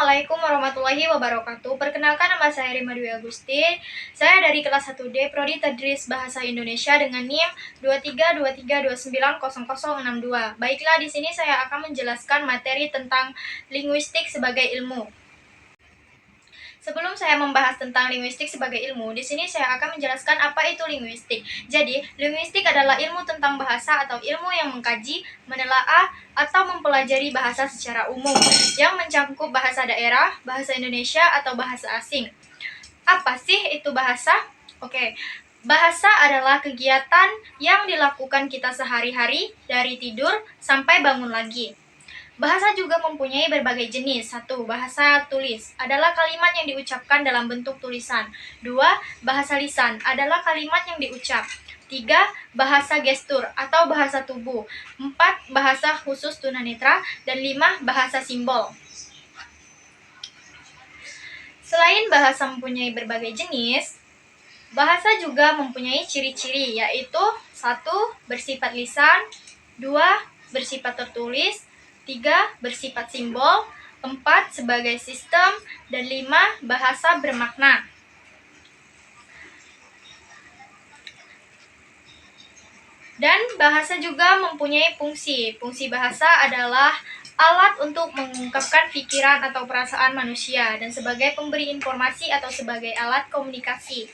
Assalamualaikum warahmatullahi wabarakatuh. Perkenalkan, nama saya Rima Dwi Agusti. Saya dari kelas 1D Prodi Tadris Bahasa Indonesia dengan NIM 2323290062. Baiklah, di sini saya akan menjelaskan materi tentang linguistik sebagai ilmu. Sebelum saya membahas tentang linguistik sebagai ilmu, di sini saya akan menjelaskan apa itu linguistik. Jadi, linguistik adalah ilmu tentang bahasa atau ilmu yang mengkaji, menelaah, atau mempelajari bahasa secara umum, yang mencakup bahasa daerah, bahasa Indonesia, atau bahasa asing. Apa sih itu bahasa? Oke, bahasa adalah kegiatan yang dilakukan kita sehari-hari, dari tidur sampai bangun lagi. Bahasa juga mempunyai berbagai jenis. 1. Bahasa tulis adalah kalimat yang diucapkan dalam bentuk tulisan. 2. Bahasa lisan adalah kalimat yang diucap. 3. Bahasa gestur atau bahasa tubuh. 4. Bahasa khusus tunanetra. Dan 5. Bahasa simbol. Selain bahasa mempunyai berbagai jenis, bahasa juga mempunyai ciri-ciri, yaitu 1. Bersifat lisan. 2. Bersifat tertulis. 3. Bersifat simbol. 4. Sebagai sistem. Dan 5. Bahasa bermakna. Dan bahasa juga mempunyai fungsi. Fungsi bahasa adalah alat untuk mengungkapkan pikiran atau perasaan manusia, dan sebagai pemberi informasi atau sebagai alat komunikasi.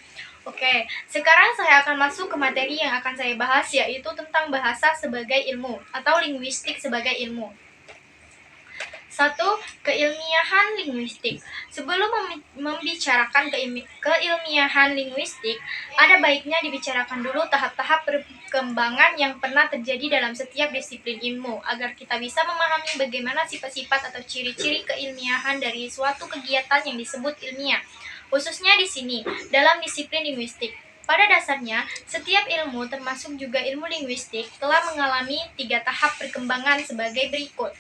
Oke, sekarang saya akan masuk ke materi yang akan saya bahas, yaitu tentang bahasa sebagai ilmu atau linguistik sebagai ilmu. 1. Keilmiahan linguistik. Sebelum membicarakan keilmiahan linguistik, ada baiknya dibicarakan dulu tahap-tahap perkembangan yang pernah terjadi dalam setiap disiplin ilmu, agar kita bisa memahami bagaimana sifat-sifat atau ciri-ciri keilmiahan dari suatu kegiatan yang disebut ilmiah, khususnya di sini, dalam disiplin linguistik. Pada dasarnya, setiap ilmu, termasuk juga ilmu linguistik, telah mengalami 3 tahap perkembangan sebagai berikut.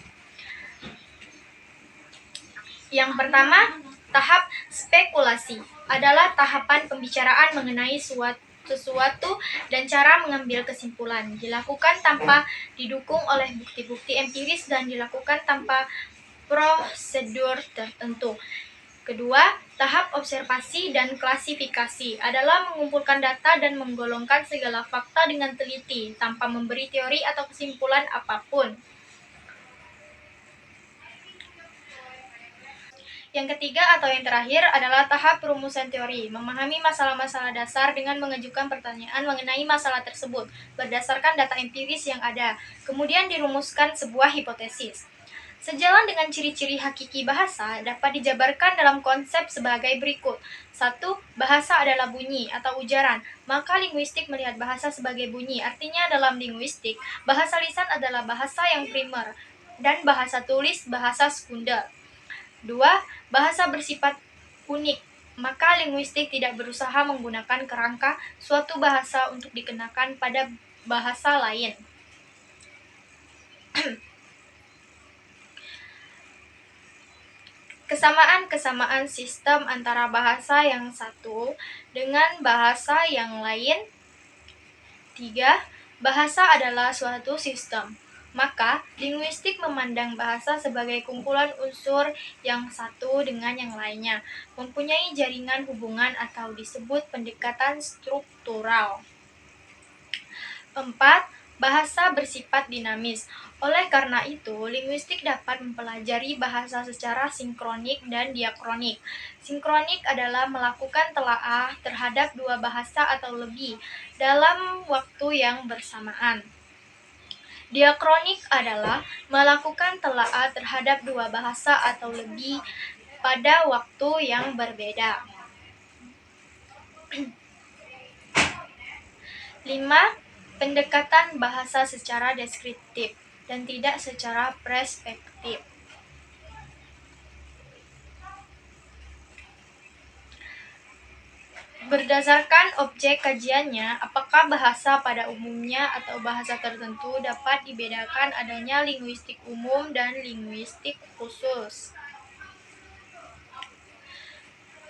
Yang pertama, tahap spekulasi adalah tahapan pembicaraan mengenai sesuatu dan cara mengambil kesimpulan. Dilakukan tanpa didukung oleh bukti-bukti empiris dan dilakukan tanpa prosedur tertentu. Kedua, tahap observasi dan klasifikasi adalah mengumpulkan data dan menggolongkan segala fakta dengan teliti tanpa memberi teori atau kesimpulan apapun. Yang ketiga atau yang terakhir adalah tahap perumusan teori, memahami masalah-masalah dasar dengan mengajukan pertanyaan mengenai masalah tersebut berdasarkan data empiris yang ada, kemudian dirumuskan sebuah hipotesis. Sejalan dengan ciri-ciri hakiki bahasa, dapat dijabarkan dalam konsep sebagai berikut. 1. Bahasa adalah bunyi atau ujaran, maka linguistik melihat bahasa sebagai bunyi. Artinya dalam linguistik, bahasa lisan adalah bahasa yang primer, dan bahasa tulis bahasa sekunder. 2. Bahasa bersifat unik, maka linguistik tidak berusaha menggunakan kerangka suatu bahasa untuk dikenakan pada bahasa lain. Kesamaan-kesamaan sistem antara bahasa yang satu dengan bahasa yang lain. 3. Bahasa adalah suatu sistem, maka linguistik memandang bahasa sebagai kumpulan unsur yang satu dengan yang lainnya, mempunyai jaringan hubungan atau disebut pendekatan struktural. 4. Bahasa bersifat dinamis. Oleh karena itu, linguistik dapat mempelajari bahasa secara sinkronik dan diakronik. Sinkronik adalah melakukan telaah terhadap 2 bahasa atau lebih dalam waktu yang bersamaan. Diakronik adalah melakukan telaah terhadap 2 bahasa atau lebih pada waktu yang berbeda. 5. Pendekatan bahasa secara deskriptif dan tidak secara perspektif. Berdasarkan objek kajiannya, apakah bahasa pada umumnya atau bahasa tertentu dapat dibedakan adanya linguistik umum dan linguistik khusus.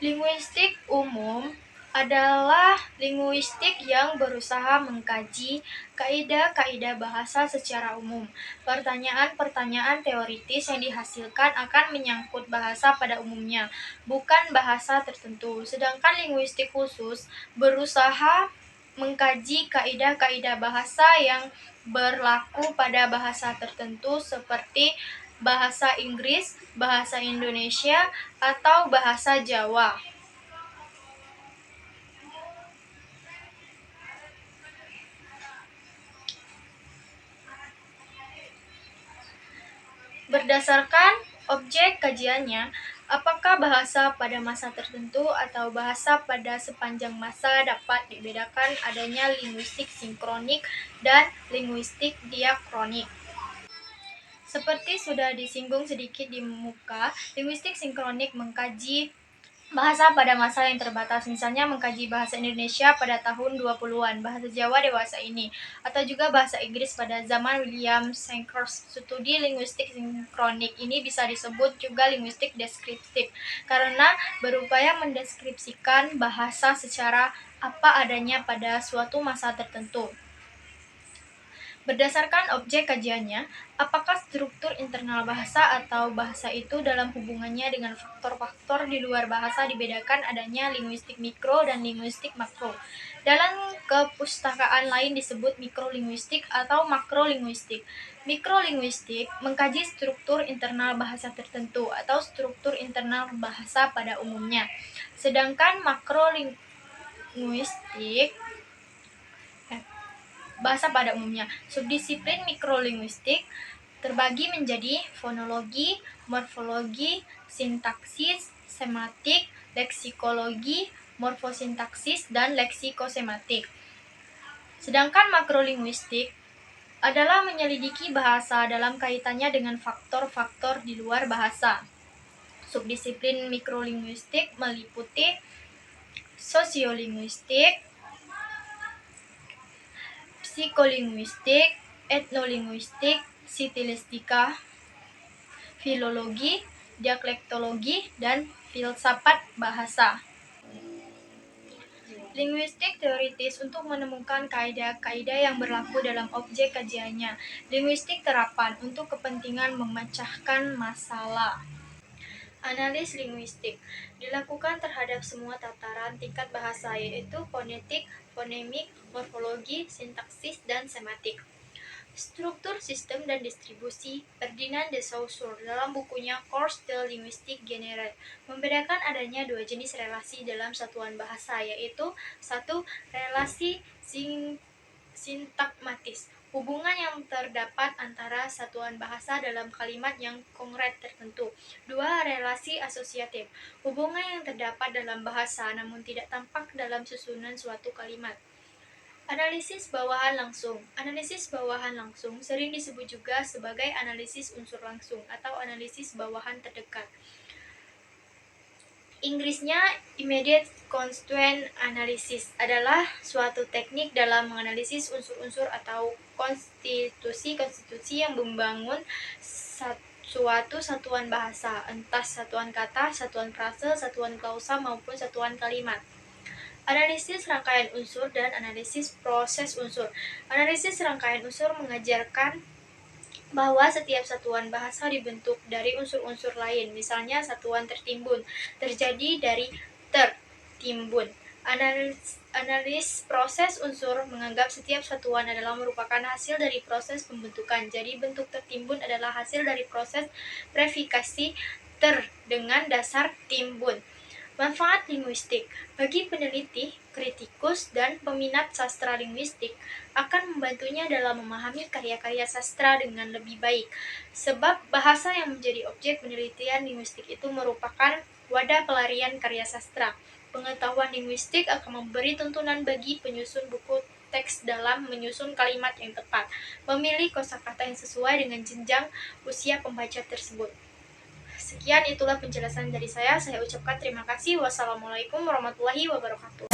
Linguistik umum adalah linguistik yang berusaha mengkaji kaidah-kaidah bahasa secara umum. Pertanyaan-pertanyaan teoritis yang dihasilkan akan menyangkut bahasa pada umumnya, bukan bahasa tertentu. Sedangkan linguistik khusus berusaha mengkaji kaidah-kaidah bahasa yang berlaku pada bahasa tertentu seperti bahasa Inggris, bahasa Indonesia, atau bahasa Jawa. Berdasarkan objek kajiannya, apakah bahasa pada masa tertentu atau bahasa pada sepanjang masa dapat dibedakan adanya linguistik sinkronik dan linguistik diakronik. Seperti sudah disinggung sedikit di muka, linguistik sinkronik mengkaji bahasa pada masa yang terbatas, misalnya mengkaji bahasa Indonesia pada tahun 20-an, bahasa Jawa dewasa ini, atau juga bahasa Inggris pada zaman William Sankers. Studi linguistik sinkronik ini bisa disebut juga linguistik deskriptif, karena berupaya mendeskripsikan bahasa secara apa adanya pada suatu masa tertentu. Berdasarkan objek kajiannya, apakah struktur internal bahasa atau bahasa itu dalam hubungannya dengan faktor-faktor di luar bahasa dibedakan adanya linguistik mikro dan linguistik makro. Dalam kepustakaan lain disebut mikrolinguistik atau makrolinguistik. Mikrolinguistik mengkaji struktur internal bahasa tertentu atau struktur internal bahasa pada umumnya. Sedangkan makrolinguistik bahasa pada umumnya. Subdisiplin mikrolinguistik terbagi menjadi fonologi, morfologi, sintaksis, sematik, leksikologi, morfosintaksis, dan leksikosematik. Sedangkan makrolinguistik adalah menyelidiki bahasa dalam kaitannya dengan faktor-faktor di luar bahasa. Subdisiplin mikrolinguistik meliputi sosiolinguistik, psikolinguistik, etnolinguistik, stilistika, filologi, dialektologi, dan filsafat bahasa. Linguistik teoritis untuk menemukan kaidah-kaidah yang berlaku dalam objek kajiannya. Linguistik terapan untuk kepentingan memecahkan masalah. Analis linguistik dilakukan terhadap semua tataran tingkat bahasa, yaitu fonetik, fonemik, morfologi, sintaksis, dan sematik. Struktur sistem dan distribusi Ferdinand de Saussure dalam bukunya Cours de linguistique générale membedakan adanya dua jenis relasi dalam satuan bahasa, yaitu satu, relasi sintakmatis, hubungan yang terdapat antara satuan bahasa dalam kalimat yang konkret tertentu. Dua, relasi asosiatif, hubungan yang terdapat dalam bahasa namun tidak tampak dalam susunan suatu kalimat. Analisis bawahan langsung. Analisis bawahan langsung sering disebut juga sebagai analisis unsur langsung atau analisis bawahan terdekat. Inggrisnya immediate constituent analysis adalah suatu teknik dalam menganalisis unsur-unsur atau konstitusi-konstitusi yang membangun suatu satuan bahasa, entah satuan kata, satuan frase, satuan klausa, maupun satuan kalimat. Analisis rangkaian unsur dan analisis proses unsur. Analisis rangkaian unsur mengajarkan bahwa setiap satuan bahasa dibentuk dari unsur-unsur lain, misalnya satuan tertimbun, terjadi dari tertimbun. Analis proses unsur menganggap setiap satuan adalah merupakan hasil dari proses pembentukan. Jadi bentuk tertimbun adalah hasil dari proses prefikasi dengan dasar timbun. Manfaat linguistik bagi peneliti, kritikus, dan peminat sastra linguistik akan membantunya dalam memahami karya-karya sastra dengan lebih baik, sebab bahasa yang menjadi objek penelitian linguistik itu merupakan wadah pelarian karya sastra. Pengetahuan linguistik akan memberi tuntunan bagi penyusun buku teks dalam menyusun kalimat yang tepat, memilih kosakata yang sesuai dengan jenjang usia pembaca tersebut. Sekian itulah penjelasan dari saya ucapkan terima kasih. Wassalamualaikum warahmatullahi wabarakatuh.